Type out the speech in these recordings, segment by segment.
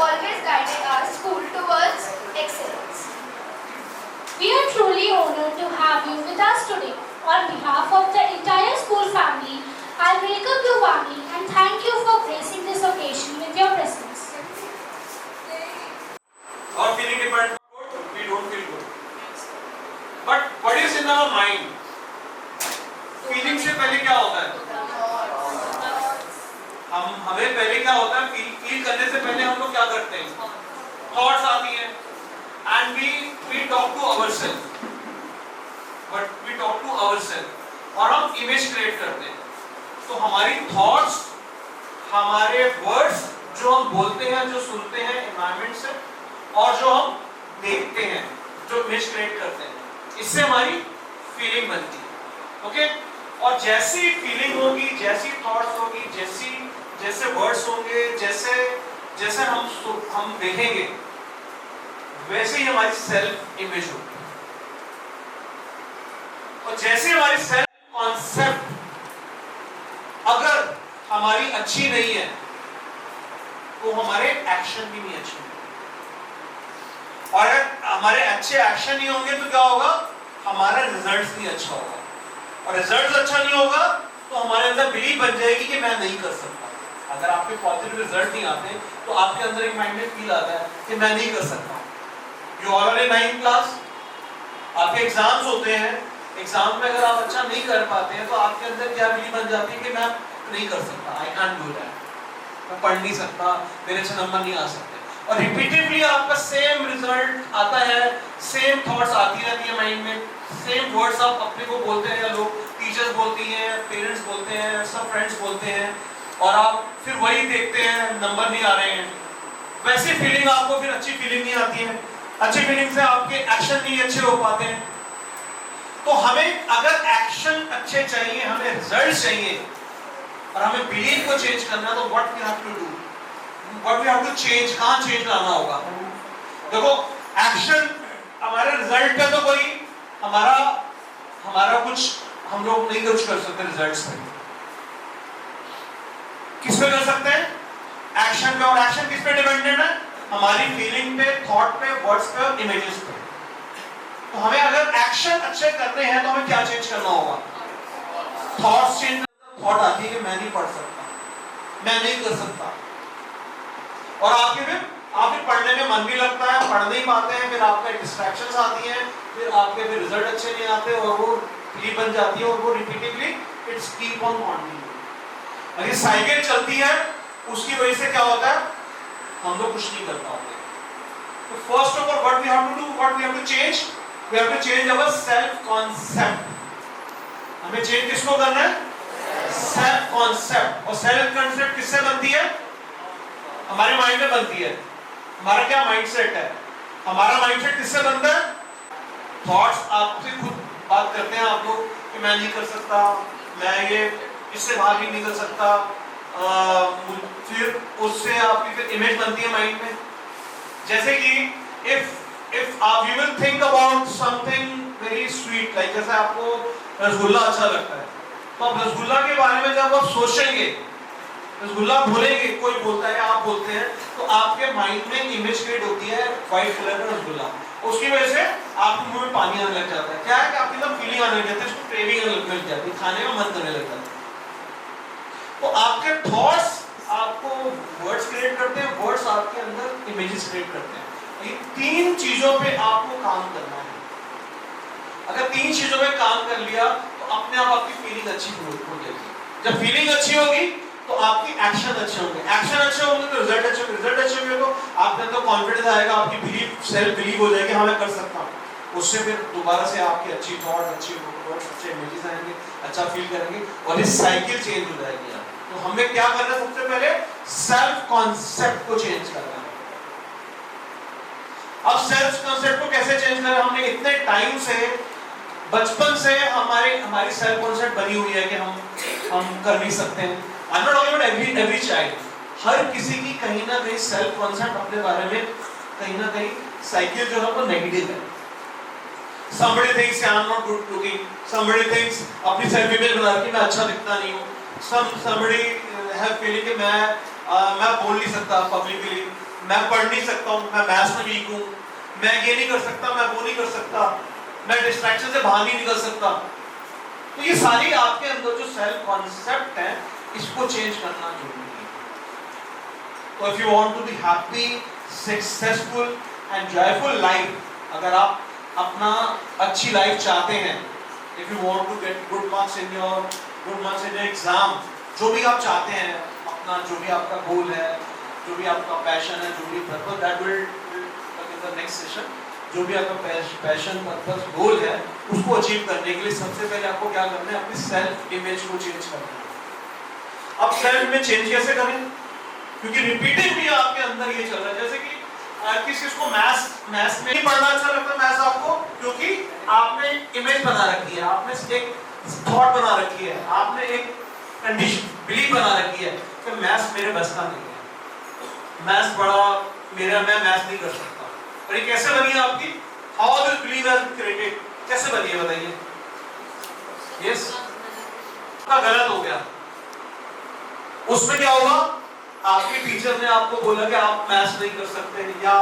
always guided our school towards excellence. We are truly honored to have you with us today. On behalf of the entire school family, I welcome you warmly and thank you for gracing this occasion with your presence. Our feeling depends on good, we don't feel good. But what is in our mind? Feeling से पहले क्या होता है? हमें पहले क्या होता है? फील करने से पहले हम लोग क्या करते हैं? Thoughts आती हैं, and we talk to ourselves. But we talk to ourselves. और हम image create करते हैं. तो हमारी thoughts, हमारे words जो हम बोलते हैं, जो सुनते हैं environment से, और जो हम देखते हैं, जो image create करते हैं, इससे हमारी feeling बनती है. ओके? और जैसी feeling होगी, जैसी thoughts होगी, जैसे words होंगे, जैसे हम देखेंगे, वैसे ही हमारी self image होगी. और जैसे हमारी self concept अगर हमारी अच्छी नहीं है, तो हमारे एक्शन भी नहीं अच्छे होंगे. और अगर हमारे अच्छे एक्शन नहीं होंगे तो क्या होगा? हमारा रिजल्ट भी अच्छा होगा. और रिजल्ट अच्छा नहीं होगा तो हमारे अंदर बिलीव बन जाएगी कि मैं नहीं कर सकता. अगर आपके पॉजिटिव रिजल्ट नहीं आते तो आपके अंदर एक माइंड में फील आता है कि मैं नहीं कर सकता. You all are in 9th class, आपके एग्जाम्स होते हैं. एग्जाम में अगर आप अच्छा नहीं कर पाते हैं तो आपके अंदर क्या बिलीव बन जाती है कि मैं नहीं कर सकता. I can do that. मैं पढ़ नहीं सकता, मेरे अच्छे नंबर नहीं आ सकते. और रिपीटेडली आपका सेम रिजल्ट आता है, सेम थॉट्स आती रहती है माइंड में, सेम वर्ड्स आप अपने को बोलते हैं, या लोग टीचर्स बोलती हैं, पेरेंट्स बोलते हैं, सब फ्रेंड्स बोलते हैं, और आप फिर वही देखते हैं, नंबर नहीं आ रहे हैं. वैसी फीलिंग आपको फिर अच्छी फीलिंग नहीं आती है. अच्छी फीलिंग से आपके एक्शन नहीं अच्छे हो पाते हैं. तो हमें अगर एक्शन अच्छे चाहिए, हमें रिजल्ट चाहिए, और हमें बिलीव को चेंज करना है, तो what we have to do, what we have to change, कहां चेंज लाना होगा? देखो, एक्शन हमारे रिजल्ट पे तो कोई हमारा कुछ हम लोग नहीं कुछ कर सकते. रिजल्ट्स पे किस पे कर सकते हैं? एक्शन पे. और एक्शन किस पे डिपेंडेंट है? हमारी फीलिंग पे, थॉट पे, वर्ड्स पे और इमेजेस पे. तो हमें अगर एक्शन अच्छे करने हैं तो हमें क्या चेंज करना होगा? Thoughts change. थॉट आती है कि मैं नहीं पढ़ सकता, मैं नहीं कर सकता, और आपके पढ़ने में मन भी लगता है, पढ़ नहीं पाते हैं, फिर आपके डिस्ट्रैक्शंस आती हैं, फिर आपके फिर रिजल्ट अच्छे नहीं आते, और वो फील बन जाती है, और वो repeatedly it's keep on continue. अगर साइकिल चलती है, उसकी वजह से क्या होता है? हम लोग कुछ नहीं कर पाते. तो first of all what we have to do, what we have to change, we have to change our self concept. हमें चेंज किसको करना है? Self concept. और सेल्फ कांसेप्ट किससे बनती है? हमारे माइंड में बनती है. हमारा क्या माइंडसेट है? हमारा माइंडसेट किससे बनता है? थॉट्स. आपसे खुद बात करते हैं आप लोग कि मैं नहीं कर सकता, मैं ये इससे बाहर भी नहीं कर सकता, फिर उससे आपकी फिर इमेज बनती है माइंड में. जैसे कि if you will think about something very sweet, like जैसे आपको रसगुल्ला अच्छा लगता है, तो आप रसगुल्ला के बारे में जब आप सोचेंगे, रसगुल्ला भूलेंगे, कोई बोलता है, आप बोलते हैं, तो आपके माइंड में इमेज क्रिएट होती है व्हाइट कलर का रसगुल्ला. उसकी वजह से आपके मुंह में पानी आने लग जाता है. क्या है कि आपकी एकदम फीलिंग आने लग जाती है, उसको क्रेविंग आने लग जाती है, खाने का मन करने लग जाता है. तो आपके थॉट्स आपको वर्ड्स क्रिएट करते हैं, वर्ड्स आपके अंदर इमेजेस क्रिएट करते हैं. ये तीन चीजों पे आपको काम करना है. अगर तीन चीजों पे काम कर लिया तो अपने आप आपकी फीलिंग अच्छी हो जाएगी. जब फीलिंग अच्छी होगी तो आपकी एक्शन अच्छे होंगे, एक्शन अच्छे होंगे तो रिजल्ट अच्छे होंगे, रिजल्ट अच्छे होंगे तो आपके अंदर कॉन्फिडेंस आएगा, आपकी बिलीव, सेल्फ बिलीव हो जाएगी, हाँ मैं कर सकता हूँ. उससे फिर दोबारा से आपकी अच्छी थॉट, अच्छी वर्ड्स, अच्छे इमेजेस आएंगे, अच्छा फील करेंगे, और ये साइकिल चेंज हो जाएगी. तो हमें क्या करना है? सबसे पहले सेल्फ कॉन्सेप्ट को चेंज करना है. अब सेल्फ कॉन्सेप्ट को कैसे चेंज करें? हमने इतने टाइम से, बचपन से हमारी सेल्फ कॉन्सेप्ट बनी हुई है कि हम कर नहीं सकते हैं. I am not talking about every child. हर किसी की कहीं ना कहीं सेल्फ कॉन्सेप्ट अपने बारे में कहीं ना कहीं साइकिल जो है वो नेगेटिव है. somebody thinks I am not good looking, somebody thinks अपनी सेल्फ इमेज बना के मैं अच्छा दिखता नहीं हूँ, somebody have feeling कि मैं बोल नहीं सकता पब्लिकली, मैं पढ़ नहीं सकता हूँ, मैं मैथ्स में वीक हूँ, मैं ये नहीं कर सकता, मैं वो नहीं कर सकता, मैं डिस्ट्रैक्शन से बाहर नहीं निकल सकता। तो ये सारी आपके अंदर जो सेल्फ कॉन्सेप्ट है, इसको चेंज करना जरूरी है। तो if you want to be happy, successful and joyful life, अगर आप अपना अच्छी लाइफ चाहते हैं, if you want to get good marks in your exam, जो भी आप चाहते हैं, अपना जो भी आपका गोल है, जो भी आपका पैशन है, जो भी purpose, that will in the next session, जो भी आपका पैशन पर्पस गोल है, उसको अचीव करने के लिए सबसे पहले आपको क्या करना है, अपनी सेल्फ इमेज को चेंज करना है। अब सेल्फ इमेज चेंज कैसे करें? क्योंकि रिपीटिंग भी आपके अंदर ये चल रहा है, जैसे कि किसी को मैथ्स में नहीं पढ़ना अच्छा लगता मैथ्स आपको, क्योंकि आपने इमेज बना रखी है, आपने एक थॉट बना रखी है, आपने एक कंडीशन बिलीव बना रखी है कि मैथ्स मेरे बस का नहीं है, मैथ्स बड़ा मेरा, मैं मैथ्स नहीं कर सकता। और ये कैसे बनी है आपकी? How this believe has created, कैसे बनी है बताइए? यस, का गलत हो गया। उसमें क्या होगा? आपके टीचर ने आपको बोला कि आप मैथ्स नहीं कर सकते, या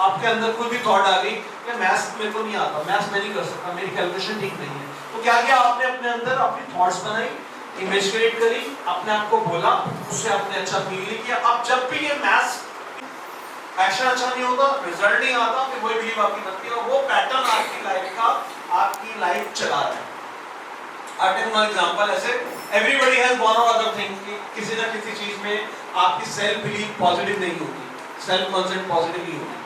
आपके अंदर कोई भी थॉट आ गई कि मैथ्स मेरे को नहीं आता, मैथ्स मैं नहीं कर सकता, मेरी कैलकुलेशन ठीक नहीं है। तो क्या किया आपने? अपने अंदर अपनी थॉट्स बनाई, इमेज क्रिएट करी, अपने आप को बोला, उससे आपने अच्छा फील नहीं किया। अब जब भी ये मैथ्स एक्शन अच्छा नहीं होता, रिजल्ट नहीं आता, फिर वही बिलीव आपकी बनती है, और वो पैटर्न आपकी लाइफ का, आपकी लाइफ चला रहा है। I'll take one example, ऐसे everybody has one or other thing, कि किसी ना किसी चीज में आपकी सेल्फ बिलीफ पॉजिटिव नहीं होती, सेल्फ कॉन्सेप्ट पॉजिटिव नहीं होती।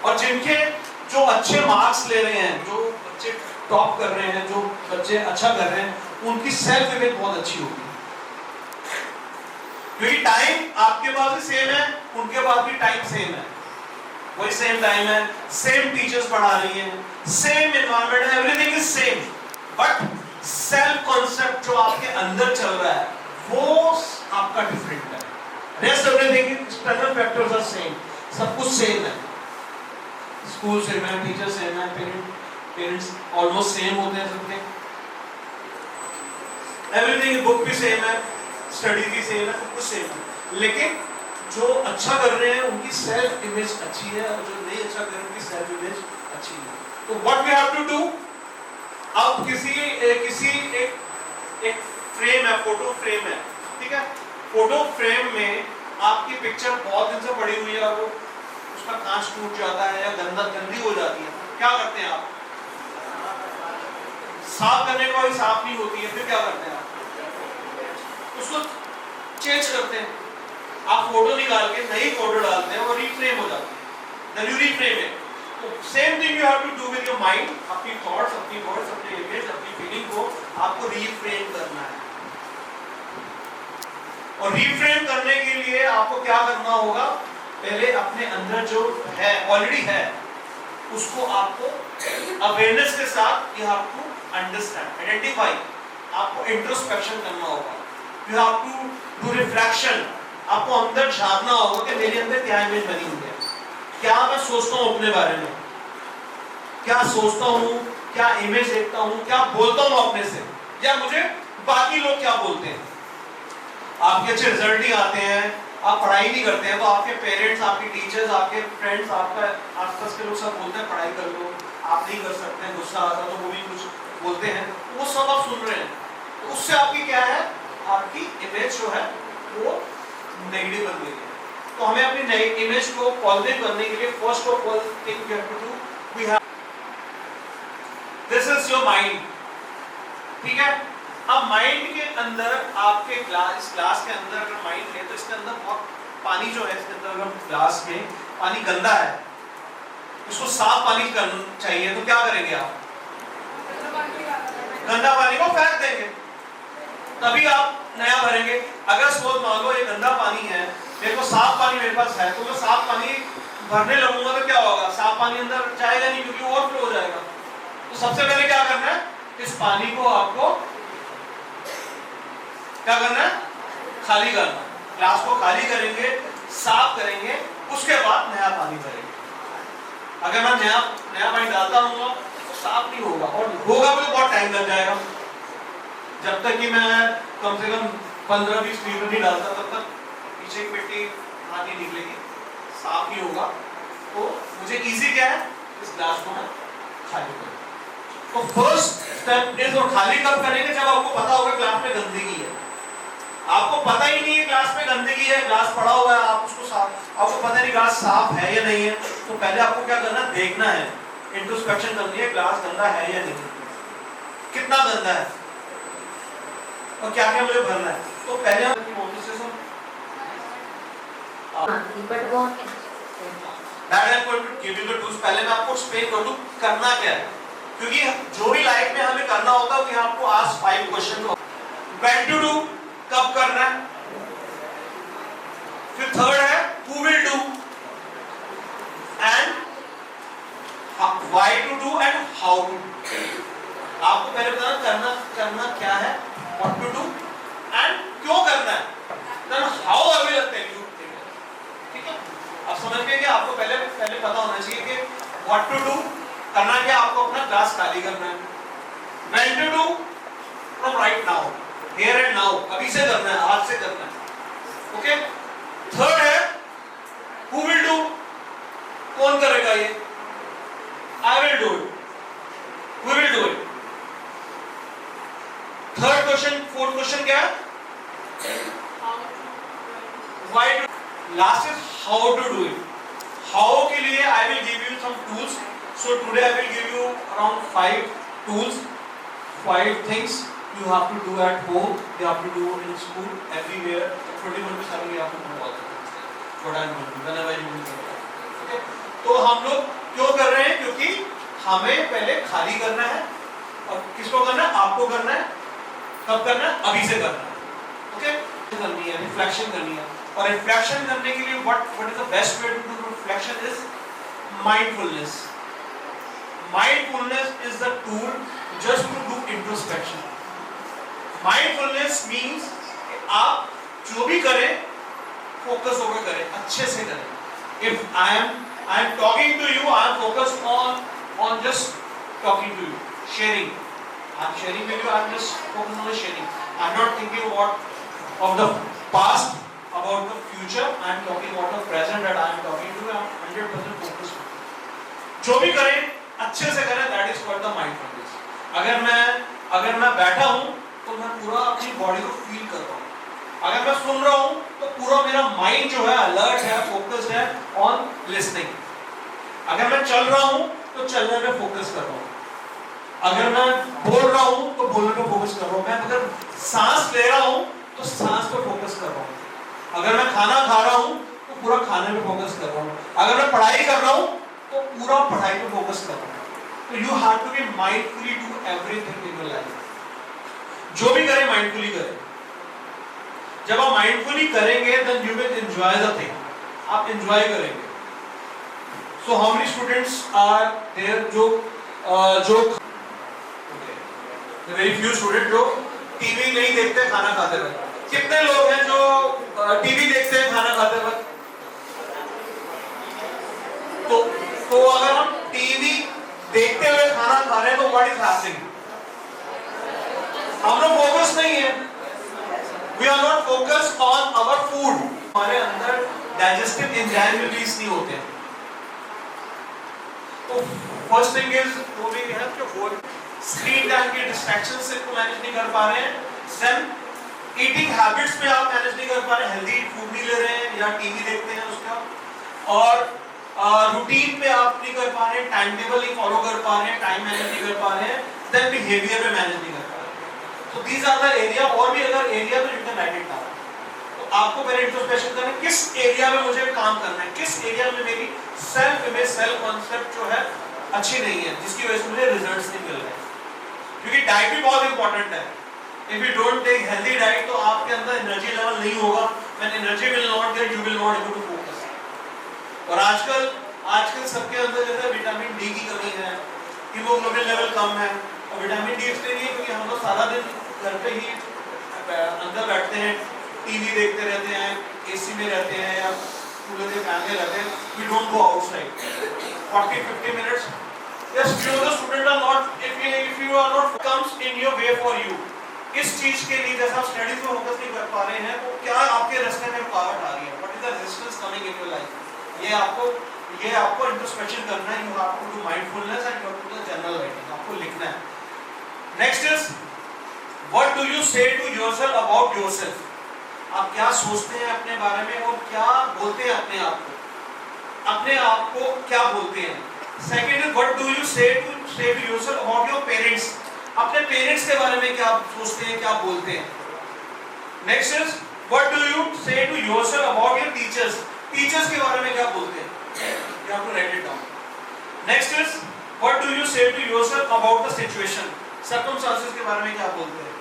और जिनके जो अच्छे मार्क्स ले रहे हैं, जो बच्चे टॉप कर रहे हैं, जो बच्चे अच्छा कर रहे हैं, उनकी सेल्फ इमेज बहुत अच्छी होती है, क्योंकि टाइम आपके पास भी सेम है, उनके पास भी टाइम सेम है, वही सेम टाइम है, सेम टीचर्स पढ़ा रही हैं, सेम एनवायरनमेंट है, everything is same, but self concept जो आपके अंदर चल रहा है वो आपका डिफरेंट है। Rest everything external factors are same, सब कुछ सेम है, स्कूल सेम है, टीचर सेम है, पेरेंट्स ऑलमोस्ट सेम होते हैं सबके, एवरीथिंग, बुक भी सेम है, स्टडी भी सेम है, सब कुछ सेम है। लेकिन जो अच्छा कर रहे हैं उनकी सेल्फ इमेज अच्छी है, और जो नहीं अच्छा कर रहे हैं उनकी सेल्फ इमेज अच्छी है। तो what we have to do, अब किसी एक फ्रेम है, फोटो फ्रेम है, ठीक है, फोटो फ्रेम में आपकी पिक्चर बहुत दिन से पड़ी हुई है, और वो उसका कांच टूट जाता है या गंदी हो जाती है, क्या करते हैं आप? साफ करने के बाद साफ नहीं होती है, फिर क्या करते हैं आप? उसको चेंज करते हैं, आप फोटो निकाल के नई फोटो डालते हैं, वो रीफ्रेम हो जाती है, then you reframe it. Same thing you have to do with your mind, अपनी थॉट्स, अपनी वर्ड्स, अपनी इमेज, अपनी फीलिंग को आपको रीफ्रेम करना है। और रीफ्रेम करने के लिए आपको क्या करना होगा? पहले अपने अंदर जो है, ऑलरेडी है, उसको आपको अवेयरनेस के साथ you have to understand, identify, आपको इंट्रोस्पेक्शन करना होगा, you have to do reflection, आपको अंदर झांकना होगा कि मेरे अंदर क्या इमेज बनी हुई है, क्या मैं सोचता हूँ अपने बारे में, क्या सोचता हूँ, क्या इमेज देखता हूँ, क्या बोलता हूँ अपने से, या मुझे बाकी लोग क्या बोलते हैं। आपके अच्छे रिजल्ट नहीं आते हैं, आप पढ़ाई नहीं करते हैं, तो आपके पेरेंट्स, आपके टीचर्स, आपके फ्रेंड्स, आपका आसपास के लोग सब बोलते हैं पढ़ाई कर लो, आप नहीं कर सकते, गुस्सा आता तो वो भी कुछ बोलते हैं, वो सब आप सुन रहे हैं, तो उससे आपकी क्या है, आपकी इमेज जो है वो नेगेटिव बन गई है। तो हमें अपनी नई इमेज को पॉजिटिव करने के लिए first of all thing we have to do, we have, this is your mind, ठीक है। अब माइंड के अंदर आपके ग्लास के अंदर अगर माइंड है तो इसके अंदर बहुत पानी जो है, इसके अंदर अगर ग्लास में पानी गंदा है, इसको साफ पानी करना चाहिए, तो क्या करेंगे आप? गंदा पानी को फेंक देंगे, तभी आप नया भरेंगे। अगर सपोज मान लो ये गंदा पानी है, मेरे को साफ पानी मेरे पास है, तो मैं साफ पानी भरने लगूंगा तो क्या होगा? साफ पानी अंदर जाएगा नहीं, क्योंकि ओवरफ्लो हो जाएगा। तो सबसे पहले क्या करना है, इस पानी को आपको क्या करना है? खाली करना। ग्लास को खाली करेंगे, साफ करेंगे, उसके बाद नया पानी भरेंगे। अगर मैं नया पानी डालता रहूंगा तो साफ नहीं होगा, और होगा भी तो बहुत टाइम लग जाएगा। जब तक कि मैं कम से कम 15-20 लीटर नहीं डालता, तब तक पीछे की मिट्टी बाहर नहीं निकलेगी, साफ ही होगा। तो मुझे इजी क्या है, इस ग्लास को मैं खाली करूं। तो फर्स्ट स्टेप इज, और खाली कब करेंगे, जब आपको पता होगा ग्लास में गंदगी है। आपको पता ही नहीं है ग्लास में गंदगी है, ग्लास पड़ा हुआ है, आप उसको साफ, आपको पता नहीं ग्लास साफ है या नहीं है, तो पहले आपको क्या करना है, देखना है, इंट्रोस्पेक्शन करनी है, ग्लास गंदा है या नहीं, कितना गंदा है और क्या क्या मुझे भरना है। तो पहले हम पहले मैं आपको एक्सप्लेन कर दूं करना क्या है, क्योंकि जो भी लाइफ में हमें करना होता है, आपको आज 5 क्वेश्चन व्हेन टू डू, कब करना है, फिर थर्ड है who will do, and why to do and how to do. आपको पहले बताना करना क्या है, व्हाट टू डू एंड क्यों करना है, then how I will tell you. ठीक है, अब समझ गए कि आपको पहले पता होना चाहिए कि व्हाट टू डू करना क्या, आपको अपना ग्लास खाली करना है, when to do from right now, here and now, अभी से करना है, आज से करना है। ओके, थर्ड है हु विल डू, कौन करेगा ये, I will do it, we will do it. Third question, fourth question क्या है, why to, last is how to do it. How के लिए I will give you some tools, so today I will give you around 5 tools, 5 things you have to do at home, you have to do in school, everywhere, 21/7 you have to do all that, what I am doing whenever you will get that. Okay, तो हम लोग क्यों कर रहे हैं, क्योंकि हमें पहले खाली करना है, और किसको करना है, आपको करना है, कब करना है, अभी से करना है। ओके, करनी है, रिफ्लेक्शन करनी है, और रिफ्लेक्शन करने के लिए what is the best way to do reflection is mindfulness. Mindfulness is the tool just to do introspection. Mindfulness means कि आप जो भी करें फोकस होकर करें, अच्छे से करें। If I am talking to you, I am focused on just talking to you, sharing. I am sharing with you. I am just focused on the sharing. I am not thinking of the past, about the future. I am talking about the present that I am talking to. I am 100% focused. जो भी करें अच्छे से करें, that is called the mindfulness. अगर मैं बैठा हूँ तो मैं पूरा अपनी बॉडी को फील कर रहा हूँ, अगर मैं सुन रहा हूँ तो पूरा मेरा माइंड जो है अलर्ट है, फोकस्ड है ऑन लिसनिंग, अगर मैं चल रहा हूँ तो चलने में फोकस कर रहा हूँ, अगर मैं बोल रहा हूँ तो बोलने पे फोकस कर रहा हूँ, मैं अगर सांस ले रहा हूँ तो सांस पे फोकस कर रहा हूँ, अगर मैं खाना खा रहा हूँ तो पूरा खाने पे फोकस कर रहा हूँ, अगर मैं पढ़ाई कर रहा हूँ तो पूरा पढ़ाई पे फोकस कर रहा हूँ। तो you have to be mindfully do everything in your life, जो भी करें माइंडफुली करें। जब आप माइंडफुली करेंगे then you will enjoy the thing, आप एंजॉय करेंगे। So how many students are there जो वेरी फ्यू स्टूडेंट जो टीवी नहीं देखते खाना खाते वक्त। कितने लोग हैं जो टीवी देखते हैं खाना खाते वक्त? तो अगर हम टीवी देखते हुए खाना खा रहे हैं तो व्हाट इज हैपनिंग? हम लोग फोकस नहीं है, we are not focused on our food, हमारे अंदर डाइजेस्टिव एंजाइम रिलीज नहीं होते हैं। तो फर्स्ट थिंग इज वो भी है कि स्क्रीन टाइम के डिस्ट्रैक्शन से को मैनेज नहीं कर पा रहे हैं, देन ईटिंग हैबिट्स में आप मैनेज नहीं कर पा रहे, हेल्दी फूड नहीं ले रहे हैं या टीवी देखते हैं उसका, और रूटीन पे आप नहीं कर पा रहे हैं, टाइम टेबल नहीं फॉलो कर पा रहे हैं, टाइम मैनेज नहीं कर पा रहे हैं, देन बिहेवियर में मैनेज नहीं कर पा रहे हैं। तो दीज आर द एरिया, और भी अगर एरिया तो you can write it down. तो आपको पहले इंट्रोस्पेक्शन करना है, किस एरिया में मुझे काम करना है, किस एरिया में मेरी सेल्फ इमेज, सेल्फ कॉन्सेप्ट जो है अच्छी नहीं है, जिसकी वजह से मुझे रिजल्ट्स नहीं मिल रहे हैं। क्योंकि डाइट भी बहुत इंपॉर्टेंट है। If you don't take healthy diet तो आपके अंदर एनर्जी लेवल नहीं होगा, when energy will not there you will not able to focus. और आजकल सबके अंदर जैसे विटामिन डी की कमी है, हीमोग्लोबिन लेवल कम है, और विटामिन डी इसलिए नहीं है क्योंकि हम लोग सारा दिन घर पे ही अंदर बैठते हैं, टीवी देखते रहते हैं, एसी में रहते हैं या कूलर के फैन में रहते हैं, we don't go outside 40-50 minutes. Yes, few of the students are not, if you are not comes in your way for you, इस चीज के लिए जैसे आप स्टडीज में फोकस नहीं कर पा रहे हैं तो क्या आपके रास्ते में रुकावट आ रही है, what is the resistance coming in your life. ये आपको इंट्रोस्पेक्शन करना है. You have to do mindfulness and you have to do general writing. आपको लिखना है. Next is what do you say to yourself about yourself? आप क्या सोचते हैं अपने बारे में और क्या बोलते हैं अपने आप को क्या बोलते हैं. Second is what do you say to yourself about your parents? अपने पेरेंट्स के बारे में क्या सोचते हैं, क्या बोलते हैं. Next is what do you say to yourself about your teachers? Teachers के बारे में क्या बोलते हैं. You have to write it down. Next is what do you say to yourself about the situation? Circumstances के बारे में क्या बोलते हैं.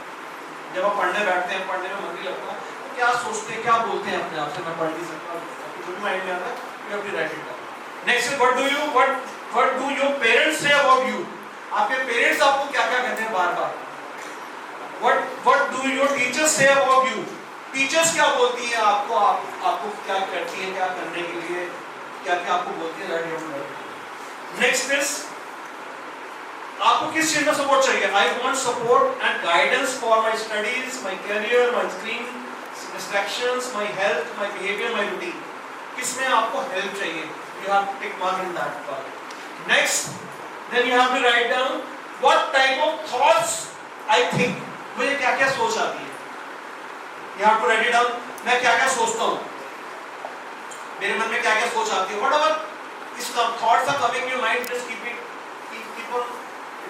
जब आप पढ़ने बैठते हैं, पढ़ने में मन नहीं लगता, तो क्या सोचते हैं, क्या बोलते हैं अपने आप से. मैं पढ़ नहीं सकता, जो भी माइंड में आता है you have to write it down. Next is what do your parents say about you? आपके पेरेंट्स आपको क्या क्या कहते हैं बार बार. What do your teachers say about you? Teachers क्या बोलती है आपको क्या करती है, क्या करने के लिए क्या क्या आपको बोलती है. नेक्स्ट इज आपको किस चीज में सपोर्ट चाहिए. I want support and guidance for my studies, my career, my screen distractions, my health, my behaviour, my routine. किसमें आपको हेल्प चाहिए. You have to tick mark in that part. Next then you have to write down what type of thoughts I think. मुझे क्या क्या सोच आती है. You have to write it down. मैं क्या क्या सोचता हूँ, मेरे मन में क्या क्या सोच आती है. whatever is thoughts are coming in your mind, just keep on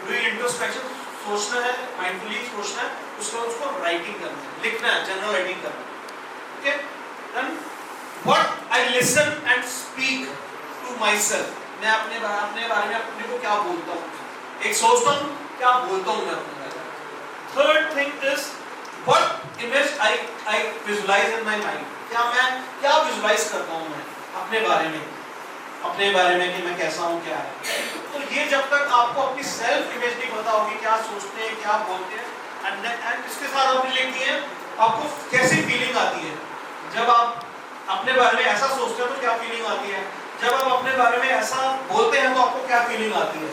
doing introspection. सोचना है, mindfully सोचना है, उसको writing करना है, लिखना है, general writing करना है. Okay? Then what I listen and speak to myself. मैं अपने बारे में अपने को क्या बोलता हूँ. एक सोचता हूँ, क्या बोलता हूँ मैं अपने बारे में. Third thing is what image I visualise in my mind. क्या विजुलाइज करता हूँ मैं अपने बारे में कि मैं कैसा हूँ, क्या है. तो ये जब तक आपको अपनी सेल्फ इमेज नहीं पता होगी, क्या सोचते हैं, क्या बोलते हैं, एंड इसके साथ आपने लिख दिए आपको कैसी फीलिंग आती है. जब आप अपने बारे में ऐसा सोचते हैं तो क्या फीलिंग आती है. जब आप अपने बारे में ऐसा बोलते हैं तो आपको क्या फीलिंग आती है.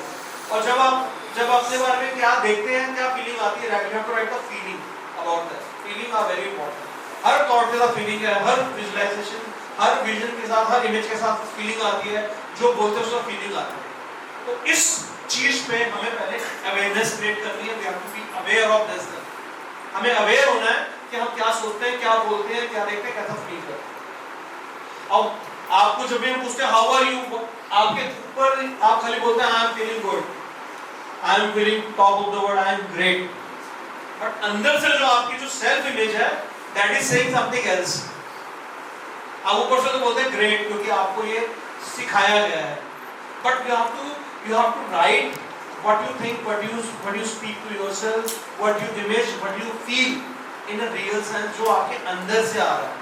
और जब अपने बारे में क्या देखते हैं, क्या फीलिंग आती है. You have to write the feeling about that. Feeling are very important. हर थॉट के साथ फीलिंग है, हर विजुअलाइजेशन, हर विजन के साथ, हर इमेज के साथ फीलिंग आती है. जो बोलते हैं उसका फीलिंग आती है. तो इस चीज पे हमें पहले अवेयरनेस क्रिएट करनी है. We have to be aware of this. हमें अवेयर होना है कि हम क्या सोचते हैं, क्या बोलते हैं, क्या देखते हैं, कैसा फील करते हैं. अब आपको जब भी हम पूछते हैं हाउ आर यू, आपके ऊपर आप खाली बोलते हैं I am feeling good, I am feeling top of the world, I am great. But अंदर से जो आपकी जो सेल्फ इमेज है that is saying something else. आप ऊपर से तो बोलते हैं ग्रेट क्योंकि आपको ये सिखाया गया है. But you have to write what you think, what you speak to yourself, what you image, what you feel in a real sense, जो आपके अंदर से आ रहा है.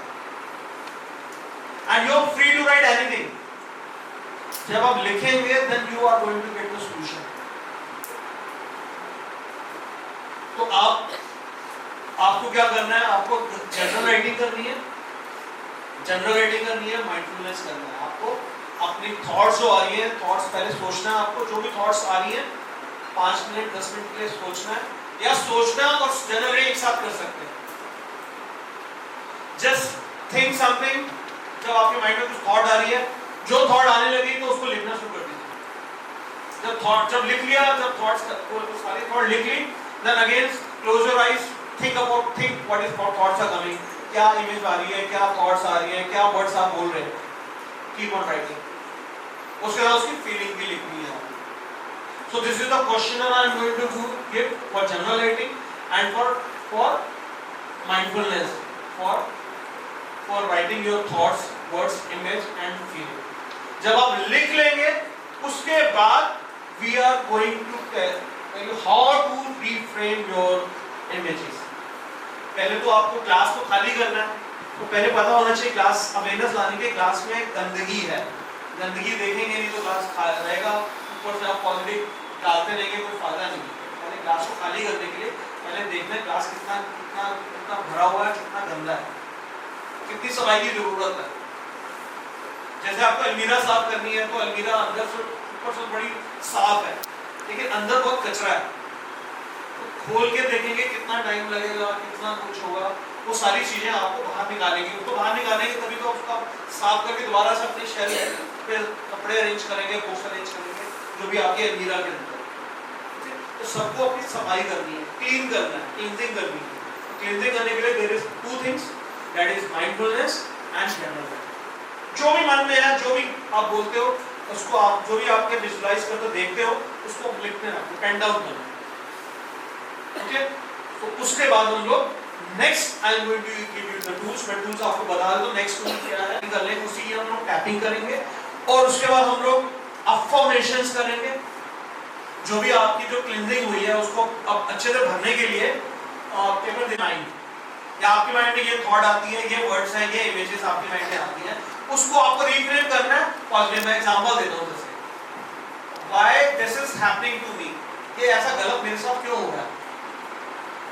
And you are free to write anything. जब आप लिखेंगे then you are going to get the solution. तो आपको क्या करना है. आपको जनरल राइटिंग करनी है, माइंडफुलनेस करना है. आपको अपनी थॉट्स जो आ रही है, थॉट्स पहले सोचना है. आपको जो भी थॉट्स आ रही है 5 मिनट 10 मिनट के लिए सोचना है, या सोचना और जनरली एक साथ कर सकते हैं. Just think something. जब आपके माइंड में कुछ थॉट आ रही है, जो थॉट आने लगी तो उसको लिखना शुरू कर दीजिए. जब लिख लिया, जब सारी थॉट लिख ली, then again close your eyes, think what is thoughts are coming. क्या इमेज आ रही है, क्या थॉट्स आ रही है, क्या वर्ड्स आप बोल रहे हैं. Keep on writing. उसके बाद उसकी फीलिंग भी लिखनी है. So this is the questionnaire I am going to give for general writing and for mindfulness, for writing your thoughts, words, image and feeling. जब आप लिख लेंगे उसके बाद we are going to tell you how to reframe your images. पहले तो आपको class को खाली करना है. तो पहले पता होना चाहिए क्लास अवेयरनेस लाने के क्लास में गंदगी है. गंदगी देखेंगे नहीं तो क्लास रहेगा. ऊपर से आप ऑलरेडी डालते रहेंगे, कोई फायदा नहीं. पहले क्लास को खाली करने के लिए पहले देखना है क्लास कितना भरा हुआ है, कितना गंदा है, कितनी सफाई की जरूरत है. जैसे आपको अलमीरा साफ करनी है तो अलमीरा अंदर से ऊपर से बड़ी साफ है लेकिन अंदर बहुत कचरा है. तो खोल के देखेंगे कितना टाइम लगेगा, कितना कुछ होगा. वो सारी चीजें आपको बाहर निकालेंगे, उसको बाहर निकालेंगे तभी तो उसका साफ करके दोबारा से अपने शेल्फ पे कपड़े अरेंज करेंगे, बुक्स अरेंज करेंगे, जो भी आपके अलमीरा के अंदर। तो सबको अपनी सफाई करनी है, क्लीन करना है, क्लींजिंग करनी है। क्लींजिंग करने के लिए there is two things, that is mindfulness and memory. जो भी मन में है, जो भी आप बोलते हो, उसको आप जो भी आपके विजुअलाइज करते हो, देखते हो, उसको लिखते रहना, पेन डाउन करना। ओके, तो उसके बाद हम लोग next I am going to give you the tools. मैं टूल्स आपको बता दूं, नेक्स्ट टूल क्या है करने, उसी की हम लोग टैपिंग करेंगे और उसके बाद हम लोग अफर्मेशंस करेंगे। जो भी आपकी जो क्लींजिंग हुई है उसको अब अच्छे से भरने के लिए पेपर माइंड, या आपके माइंड में ये थॉट आती है, ये वर्ड्स हैं, ये इमेजेस आपके माइंड में आती हैं, उसको आपको रिफ्रेम करना है। पॉजिटिव मैं एग्जांपल देता हूं, जैसे why this is happening to me, ये ऐसा गलत मेरे साथ क्यों हो रहा है,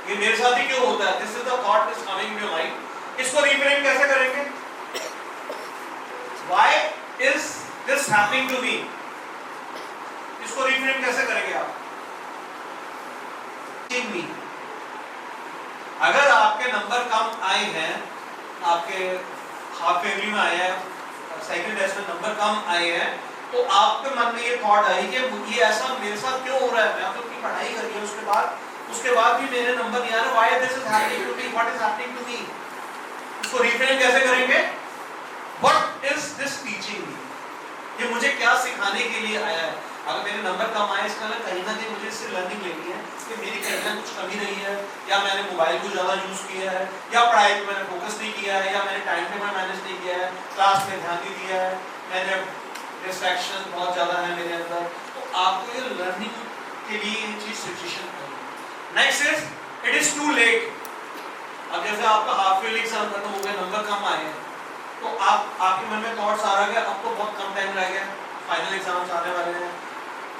ये मेरे साथ ही क्यों होता है, this is the thought is coming in your mind. इसको रिफ्रेम कैसे करेंगे, why is this happening to me, इसको रिफ्रेम कैसे करेंगे आप, मी। अगर आपके नंबर कम आए हैं, आपके हाफ ईयरली में आए हैं, सेकंड टेस्ट में नंबर कम आए हैं, तो आपके मन में ये थॉट आई कि ये ऐसा मेरे साथ क्यों हो रहा है, मैं तो अपनी पढ़ाई करी है, उसके बाद भी मेरे नंबर नहीं आ रहे, why this is happening to me, what is happening to me. इसको रिफ्रेम कैसे करेंगे, what is this teaching me, ये मुझे क्या सिखाने के लिए आया है। अगर मेरे नंबर कम आए, इसका कहीं ना कहीं मुझे इससे लर्निंग लेनी है कि मेरी कहीं ना कुछ कमी नहीं है, या मैंने मोबाइल को ज़्यादा यूज़ किया है, या पढ़ाई में मैंने फोकस नहीं किया है, या मैंने टाइम टेबल मैनेज नहीं किया है, क्लास में ध्यान नहीं दिया है, मैंने डिस्ट्रैक्शन बहुत ज़्यादा है मेरे अंदर। तो आपको ये लर्निंग के लिए ये चीज़ सिचुएशन करनी। Next is it is too late. अब जैसे आपका हाफ ईयरली एग्जाम खत्म हो गया, नंबर कम आए हैं, तो आपके मन में थॉट्स आ रहा है, अब तो बहुत कम टाइम रह गया, फाइनल एग्जाम्स आने वाले हैं,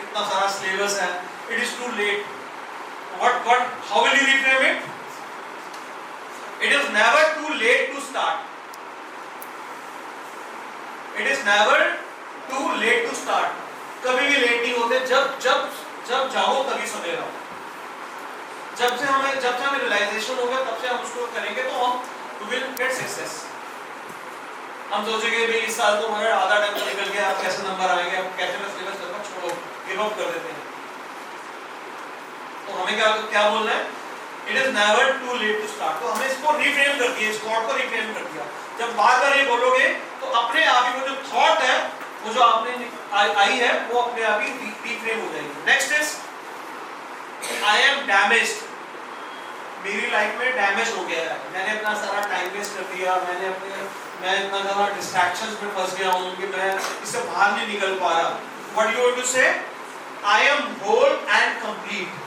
इतना सारा सिलेबस है, it is too late. what how will you reframe it, it is never too late to start, it is never too late to start। कभी भी लेट नहीं होते, जब जब जब चाहो तभी सवेरा हो। जब से हमें रियलाइजेशन होगा तब से हम उसको करेंगे, तो हम विल गेट सक्सेस। हम सोचेंगे भाई इस साल तो हमारा आधा टाइम निकल गया, अब कैसे नंबर आएंगे, अब कैसे मैं सिलेबस करना, छोड़ो, गिव अप कर देते हैं। तो हमें क्या बोलना है, it is never too late to start. तो हमें इसको रिफ्रेम कर दिया, इस थॉट को रिफ्रेम कर दिया। जब बार बार ये बोलोगे तो अपने आप ही वो जो थॉट है, वो जो आपने आई है, वो अपने आप ही रिफ्रेम हो जाएगी। Next is I M damaged, मेरी लाइफ में डैमेज हो गया है, मैंने अपना सारा टाइम वेस्ट कर दिया, मैं इतना ज़्यादा डिस्ट्रैक्शंस में फंस गया हूँ कि मैं इससे बाहर नहीं निकल पा रहा। What you want to say, I am whole and complete,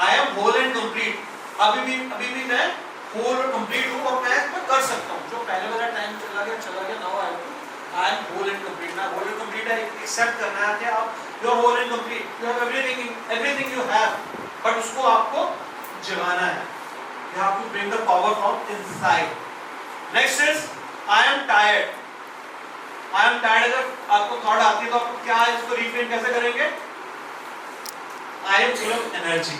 I am whole and complete. अभी भी मैं होल और कंप्लीट हूँ, और मैं कर सकता हूँ। जो पहले वाला टाइम चला गया, now I am whole and complete. ना होल एंड कंप्लीट है, एक्सेप्ट करना है कि आप you are whole and complete, you have everything you have, but उसको आपको जगाना है। You have to bring the power from inside. Next is I am tired. I am tired अगर आपको थॉट आती है तो आपको क्या है, इसको रिफ्रेम कैसे करेंगे, I am full of energy.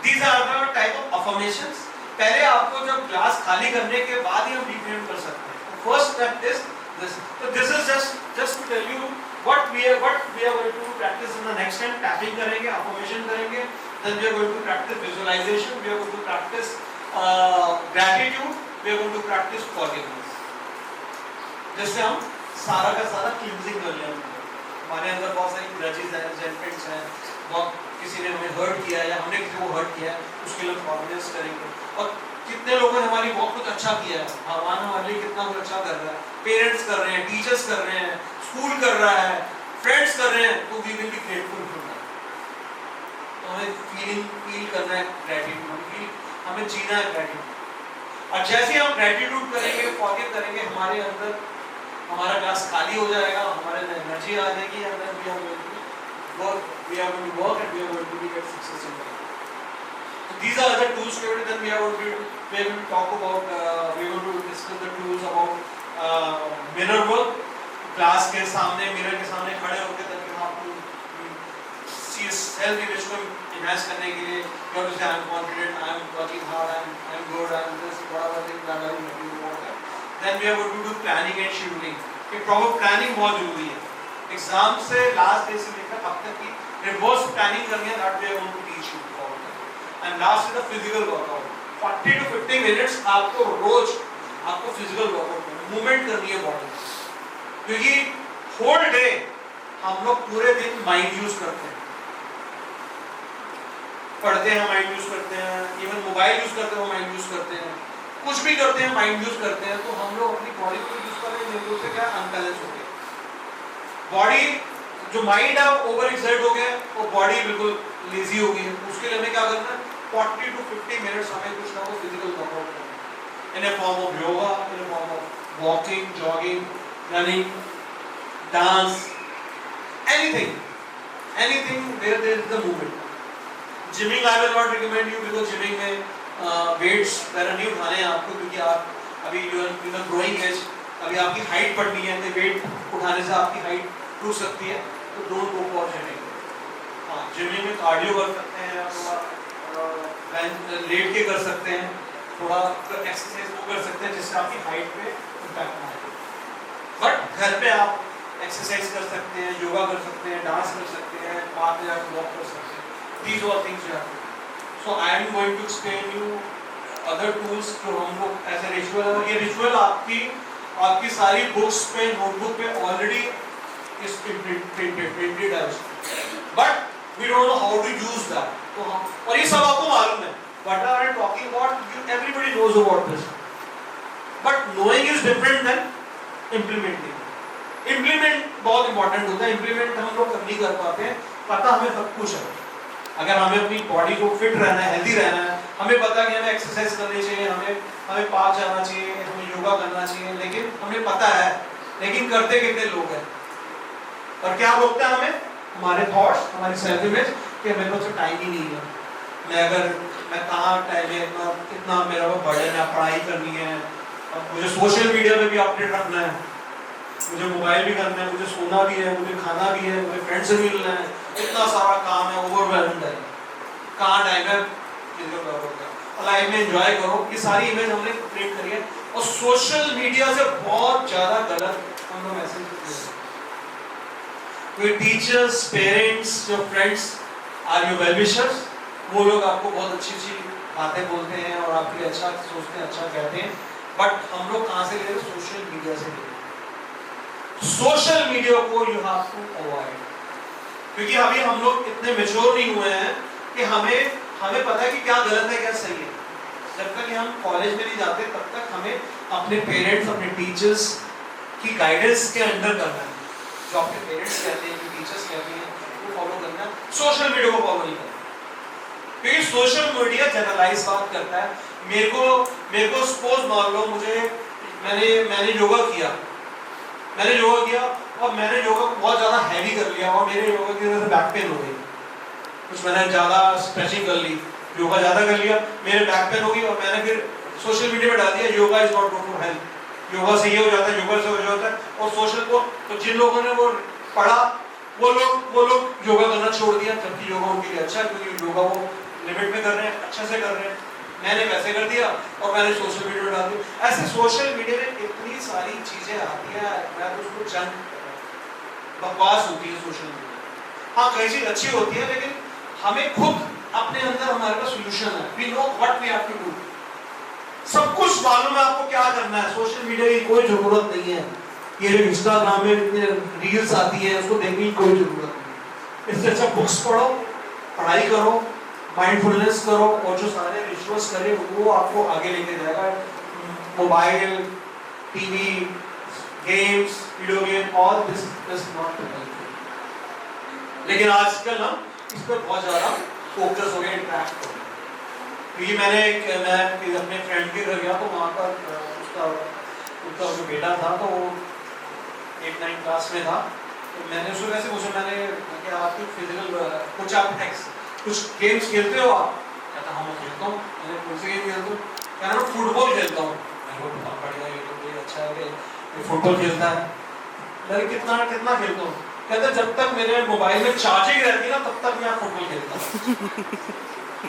These are the type of affirmations। पहले आपको जब ग्लास खाली करने के बाद ही हम रिफ्रेम कर सकते हैं। First step is this। So this is just to tell you what we are going to practice in the next time। Tapping करेंगे, affirmation करेंगे, then we are going to practice visualization, we are going to practice gratitude, we are going to practice forgiveness। जिससे हम सारा का सारा cleansing कर लेंगे। हमारे अंदर बहुत सारी ग्रजेस हैं, रेजेंटमेंट्स हैं, बहुत किसी ने हमें हर्ट किया है या हमने किसी को हर्ट किया है, उसके लिए फॉरगिवनेस करेंगे। और कितने लोगों ने हमारी बहुत कुछ अच्छा किया है, भगवान हमारे लिए कितना कुछ अच्छा कर रहा है, पेरेंट्स कर रहे हैं, टीचर्स कर रहे हैं, स्कूल कर रहा है, फ्रेंड्स कर रहे हैं, तो we will be grateful for that. तो हमें फील करना है ग्रेटिट्यूड, हमें जीना है ग्रेटिट्यूड। और जैसे हम ग्रेटिट्यूड करेंगे, फॉरगिव करेंगे, हमारे अंदर हमारा ग्लास खाली हो जाएगा, हमारे अंदर एनर्जी आ जाएगी, अंदर we are going to work and we are going to get success in life। So these are the tools we have, then we are going to talk about we are going to discuss the tools about mirror work। Class के सामने, mirror के सामने खड़े होकर ताकि आप see उसकी self image को इनहांस करने के लिए you have to say I am confident, I am working hard, I am good, I am this whatever thing that I do want that, then we are going to do planning and scheduling. कि proper planning बहुत जरूरी है। Exam से last day से लेकर अब तक की रिवर्स प्लानिंग करनी है, that we are going to teach you. And last is the physical workout. 40 to 50 minutes आपको रोज आपको फिजिकल वर्कआउट मूवमेंट करनी है बॉडी, क्योंकि होल डे हम लोग पूरे दिन माइंड यूज करते हैं, पढ़ते हैं माइंड यूज करते हैं, इवन मोबाइल यूज करते हैं माइंड यूज करते हैं, कुछ भी करते हैं माइंड यूज करते हैं। तो हम लोग अपनी बॉडी को यूज कर रहे हैं, से क्या अनबैलेंस हो गया बॉडी। जो माइंड है ओवर एक्सर्ट हो गया, वो बॉडी बिल्कुल लेजी हो गई है। उसके लिए हमें क्या करना है, 40 to 50 मिनट्स हमें कुछ ना कुछ फिजिकल वर्कआउट करना है, in a form of yoga, in a form of walking, jogging, running, dance, anything where there is the movement. Gymming I will not recommend you, because gymming में weights वगैरह नहीं उठाने हैं आपको, क्योंकि आप अभी you are in a growing age, अभी आपकी हाइट बढ़नी है, तो वेट उठाने से आपकी हाइट टूट सकती है, तो डोंट गो फॉर जिमिंग। हाँ, जिमिंग में कार्डियो कर सकते हैं, थोड़ा लेट के कर सकते हैं, थोड़ा एक्सरसाइज वो कर सकते हैं जिससे आपकी हाइट पे इम्पैक्ट ना आए। बट घर पे आप एक्सरसाइज कर सकते हैं, योगा कर सकते हैं, डांस कर सकते हैं, पार्क में जाकर वॉक कर सकते हैं। These are things you have to do. So I am going to explain you other tools जो हम लोग ऐसे रिचुअल, और ये रिचुअल आपकी सारी बुक्स पे, नोटबुक पे ऑलरेडी इस प्रिंटेड है, but we don't know how to use that. तो हम, और ये सब आपको मालूम है, what are I talking about, you everybody knows about this, but knowing is different than implementing. Implement बहुत इंपॉर्टेंट होता है, इम्प्लीमेंट हम लोग नहीं कर पाते हैं। पता हमें सब कुछ है, अगर हमें अपनी बॉडी को फिट रहना है, हेल्दी रहना है, हमें पता है कि हमें एक्सरसाइज करनी चाहिए, हमें पार्क जाना चाहिए, हमें योगा करना चाहिए, लेकिन हमें पता है, लेकिन करते कितने लोग हैं? और क्या रोकता है हमें? हमारे थॉट्स, हमारी सेल्फ इमेज, कि मेरे पास टाइम ही नहीं है, मैं कहाँ टाइम है, कितना मेरा बर्डन है, पढ़ाई करनी है, अब मुझे सोशल मीडिया पे भी अपडेट रखना है, मुझे मोबाइल भी करना है, मुझे सोना भी है, मुझे खाना भी है, मुझे फ्रेंड से मिलना है, इतना सारा काम है, ओवरवेल्म्ड है, कहाँ टाइम है लाइफ में एंजॉय करो। ये सारी इमेज हमने क्रिएट करी है, और सोशल मीडिया से बहुत ज्यादा गलत हम लोग मैसेज देते हैं। कोई teachers, parents, your friends or your well wishers, वो लोग आपको बहुत अच्छी अच्छी बातें बोलते हैं और आपके लिए अच्छा सोचते हैं, अच्छा कहते हैं, बट हम लोग कहाँ से ले रहे हैं? सोशल मीडिया से ले रहे हैं। सोशल मीडिया को यू हैव टू अवॉइड, क्योंकि अभी हम लोग इतने मैच्योर नहीं हुए हैं कि हमें पता है कि क्या गलत है क्या सही है। जब तक हम कॉलेज में नहीं जाते तब तक हमें अपने पेरेंट्स, अपने टीचर्स की गाइडेंस के अंडर करना है। जो आपके पेरेंट्स कहते हैं, टीचर्स कहते हैं, वो फॉलो करना है, सोशल मीडिया को फॉलो नहीं करना, क्योंकि सोशल मीडिया जनरलाइज बात करता है। मेरे को सपोज मान लो मैंने योगा किया और मैंने योगा बहुत ज्यादा हैवी कर लिया और मेरे योगा की वजह से बैक पेन हो गई, कुछ मैंने ज्यादा स्ट्रेचिंग कर ली, योगा ज्यादा कर लिया, मेरे बैक पेन हो गई, और मैंने फिर सोशल मीडिया पे डाल दिया yoga is not good for health, yoga से ये हो जाता है, योगा से हो जाता है, और सोशल को तो जिन लोगों ने वो पढ़ा वो लोग योगा करना छोड़ दिया, जबकि योगा उनके लिए अच्छा है, क्योंकि योगा वो लिमिट में कर रहे हैं, अच्छे से कर रहे हैं। मैंने वैसे कर दिया और मैंने सोशल मीडिया में डाल दिया। ऐसे सोशल मीडिया में इतनी सारी चीजें आती है, मैं तो उसको जंग बकवास होती है सोशल मीडिया। हाँ, कई चीज अच्छी होती है, लेकिन हमें खुद अपने अंदर हमारे पास सॉल्यूशन है, we know what we have to do, सब कुछ मालूम है आपको क्या करना है। सोशल मीडिया की कोई जरूरत नहीं है, ये जो इंस्टाग्राम में इतने रील्स आती है उसको देखने की कोई जरूरत नहीं। इससे अच्छा बुक्स पढ़ो, पढ़ाई करो, माइंडफुलनेस करो, और जो सारे रिचुअल्स करें वो आपको आगे लेके जाएगा। Mobile, TV, games, video game, all this is not helpful. लेकिन आजकल हम इस पर बहुत ज्यादा फोकस हो गया, इंटरेक्ट हो गया। क्योंकि मैं अपने फ्रेंड के घर गया तो वहाँ पर उसका जो बेटा था तो वो 8-9 क्लास में था, तो मैंने उसको कैसे पूछा, मैंने आप कुछ आप कुछ गेम्स खेलते हो आप? कहता हाँ मैं खेलता हूँ। मैंने कौन से गेम खेलता हूँ? कहना मैं फुटबॉल खेलता हूँ। मैंने को बहुत बढ़िया, ये तो अच्छा है कि फुटबॉल खेलता है। मैंने कितना खेलता हूँ? कहते जब तक मेरे मोबाइल में चार्जिंग रहती ना तब तक मैं फुटबॉल खेलता।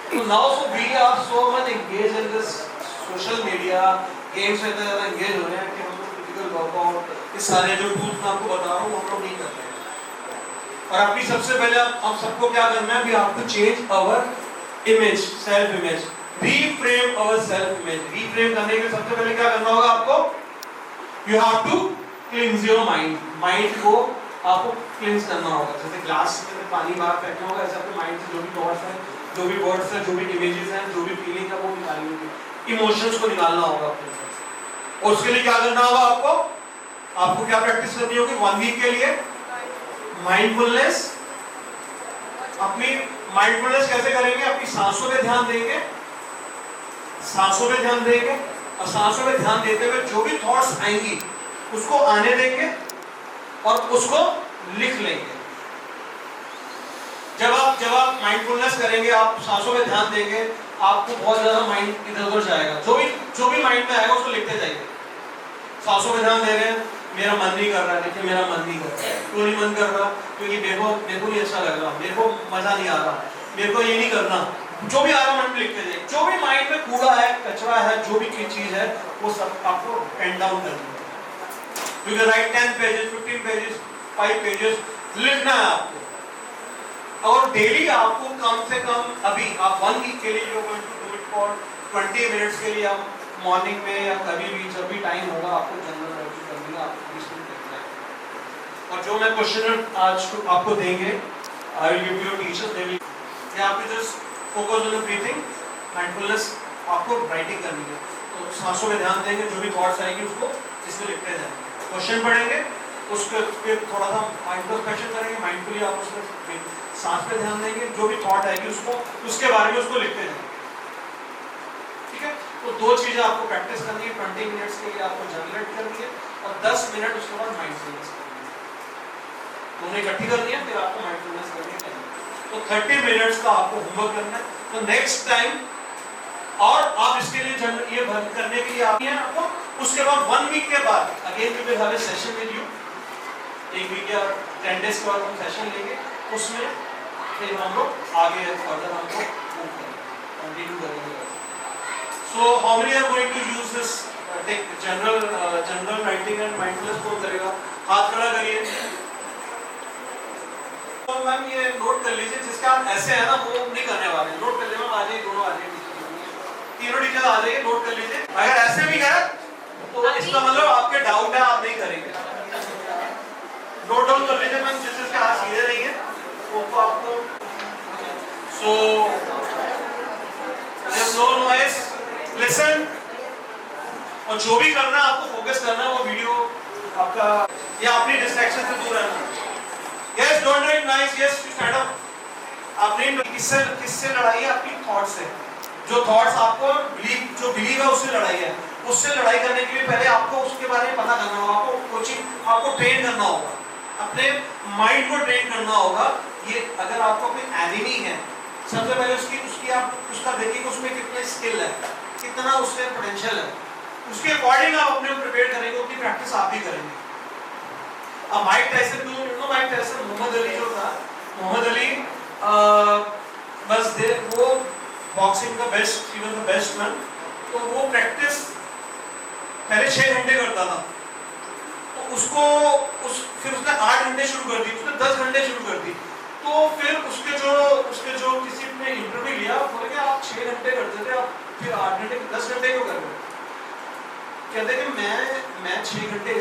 तो now so we are so much engage in this social media, games में इतना ज़्यादा एंगेज हो रहे हैं कि हम लोग फिजिकल वर्कआउट, ये सारे जो टूल्स मैं आपको बता रहा हूँ हम लोग नहीं कर रहे हैं। और अपनी सबसे पहले हम सबको क्या करना है, we have to change our image, self image, reframe our self image. Reframe करने के लिए सबसे पहले क्या करना होगा आपको, you have to cleanse your mind. Mind को आपको क्लींस करना होगा। जैसे ग्लास में पानी बाहर फेंकना होगा, ऐसे अपने माइंड से जो भी थॉट्स हैं, जो भी वर्ड्स हैं, जो भी इमेजेस हैं, जो भी फीलिंग है वो निकालनी होगी, इमोशंस को निकालना होगा अपने से। और उसके लिए क्या करना होगा आपको क्या प्रैक्टिस करनी होगी 1 वीक के लिए, माइंडफुलनेस। अपनी माइंडफुलनेस कैसे करेंगे, अपनी सांसों पे ध्यान देंगे, सांसों पे ध्यान देंगे और सांसों पे ध्यान देते हुए जो भी थॉट्स आएंगी उसको आने देंगे और उसको लिख लेंगे। जब आप माइंडफुलनेस करेंगे, आप सांसों पे ध्यान देंगे, आपको बहुत ज्यादा माइंड इधर-उधर जाएगा। जो भी माइंड में आएगा उसको लिखते जाइए। सांसों पे ध्यान दे रहे हैं, मेरा मन नहीं कर रहा है, देखिए मेरा मन नहीं कर रहा है। क्यों नहीं मन कर रहा? क्योंकि मेरे को नहीं अच्छा लग रहा, मेरे को मजा नहीं आ रहा, मेरे को ये नहीं करना। जो भी आ रहा मन में लिखते जाइए। जो भी माइंड में कूड़ा है, कचरा है, जो भी चीज है वो सब आपको पेन डाउन करना है। You can write 10 pages, 15 pages, 5 pages लिखना है आपको। और डेली आपको कम से कम अभी आप 1 वीक के लिए you're going to do it for 20 minutes के लिए आप मॉर्निंग में या कभी भी जब भी टाइम होगा आपको जनरल राइटिंग करनी है, आपको 20 मिनट लिखना है। और जो मैं क्वेश्चन आज आपको देंगे, I will give you teachers, they will, यहाँ पे just focus on the breathing, mindfulness आपको राइटिंग करनी है। तो सांसों में ध्यान देंगे, जो भी थॉट्स आएंगे उसको इसमें लिखते जाएंगे। क्वेश्चन पढ़ेंगे, उसके फिर थोड़ा सा इंट्रोस्पेक्शन करेंगे, माइंडफुली आप उसमें सांस पे ध्यान देंगे, जो भी थॉट आएगी उसको उसके बारे में उसको लिखते जाएंगे। ठीक है, तो 2 चीजें आपको प्रैक्टिस करनी है। 20 मिनट्स के लिए आपको जनरेट करनी है और 10 मिनट उसके बाद माइंडफुलनेस करनी है। दोनों इकट्ठी करनी है, फिर आपको माइंडफुलनेस करनी है। तो 30 मिनट्स का आपको होमवर्क करना है। तो नेक्स्ट टाइम और आप इसके लिए ये करने के लिए आपको उसके बाद 1 वीक के बाद again we will have a session with you. 1 week या 10 डेज के बाद हम सेशन लेंगे, उसमें फिर हम लोग आगे फर्दर हमको कंटिन्यू करेंगे। So how many are going to use this journal writing and mindfulness कौन करेगा? हाथ खड़ा करिए। तो मैम ये नोट कर लीजिए, जिसका ऐसे है ना वो नहीं करने वाले, नोट कर ले मैम, आ जाइए, दोनों आ जाइए, तीनों टीचर आ जाइए, नोट कर लीजिए। अगर ऐसे भी है तो इसका मतलब आपके डाउट है, आप नहीं करेंगे। नोट डाउन कर लीजिए मैम, जिसके हाथ सीधे नहीं है वो तो आपको। So no noise, listen. और जो भी करना है आपको फोकस करना है, वो वीडियो आपका या अपनी डिस्ट्रैक्शन से दूर रहना। Yes, don't write nice, yes stand up. आपने किससे लड़ाई है? अपनी थॉट से। जो थॉट्स आपको जो बिलीव है उससे लड़ाई है। उससे लड़ाई करने के लिए पहले आपको उसके बारे में पता करना होगा, आपको कोचिंग, आपको ट्रेन करना होगा, अपने माइंड को ट्रेन करना होगा। ये अगर आपको कोई एनिमी है, सबसे पहले उसकी आप उसका देखिए कि उसमें कितने स्किल है, कितना उसमें पोटेंशियल है, उसके अकॉर्डिंग आप अपने को प्रिपेयर करेंगे, उतनी प्रैक्टिस आप भी करेंगे। अब Mike Tyson, Mike Tyson, Muhammad Ali जो था, मोहम्मद अली बस वो बॉक्सिंग का best, even the best man. तो वो प्रैक्टिस पहले 6 घंटे करता था, तो फिर उसने 8 घंटे शुरू कर दी, उसने 10 घंटे शुरू कर दी। तो फिर उसके जो किसी ने इंटरव्यू लिया, बोले कि आप 6 घंटे करते थे, आप फिर 8 घंटे 10 घंटे क्यों कर रहे हो? कहते कि मैं 6 घंटे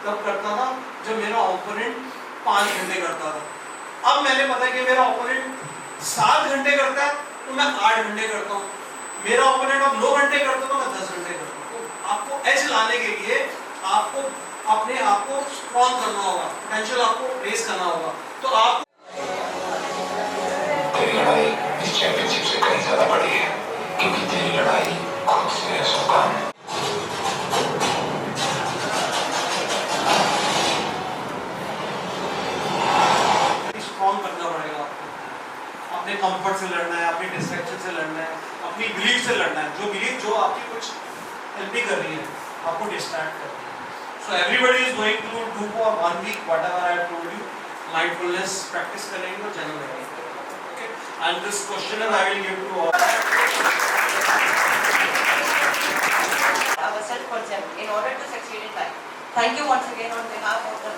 तब करता था जब मेरा ओपोनेंट 5 घंटे करता था। अब मैंने पता है कि मेरा ओपोनेंट 7 घंटे करता है तो मैं 8 घंटे करता हूँ, मेरा ओपोनेंट अब 9 घंटे करता तो मैं 10 घंटे करता हूँ। तो आपको एज लाने के लिए आपको अपने आप को स्ट्रॉन्ग करना होगा, पोटेंशियल आपको रेस करना होगा। तो आप तेरी लड़ाई इस चैंपियनशिप से कहीं ज्यादा बड़ी है, क्योंकि तेरी लड़ाई खुद से है सुल्तान। स्ट्रॉन्ग करना पड़ेगा आपको, अपने कंफर्ट से लड़ना है, अपनी डिस्ट्रैक्शन से लड़ना है, अपनी बिलीफ से लड़ना है। जो बिलीफ जो आपकी कुछ हेल्प नहीं कर रही है, आपको डिस्ट्रैक्ट कर रही है। So everybody is going to do for 1 week whatever I have told you. Mindfulness practice करेंगे और जन्म लेंगे. Okay? And this questionnaire I will give to all. Our self-concept in order to succeed in life. Thank you once again on behalf of the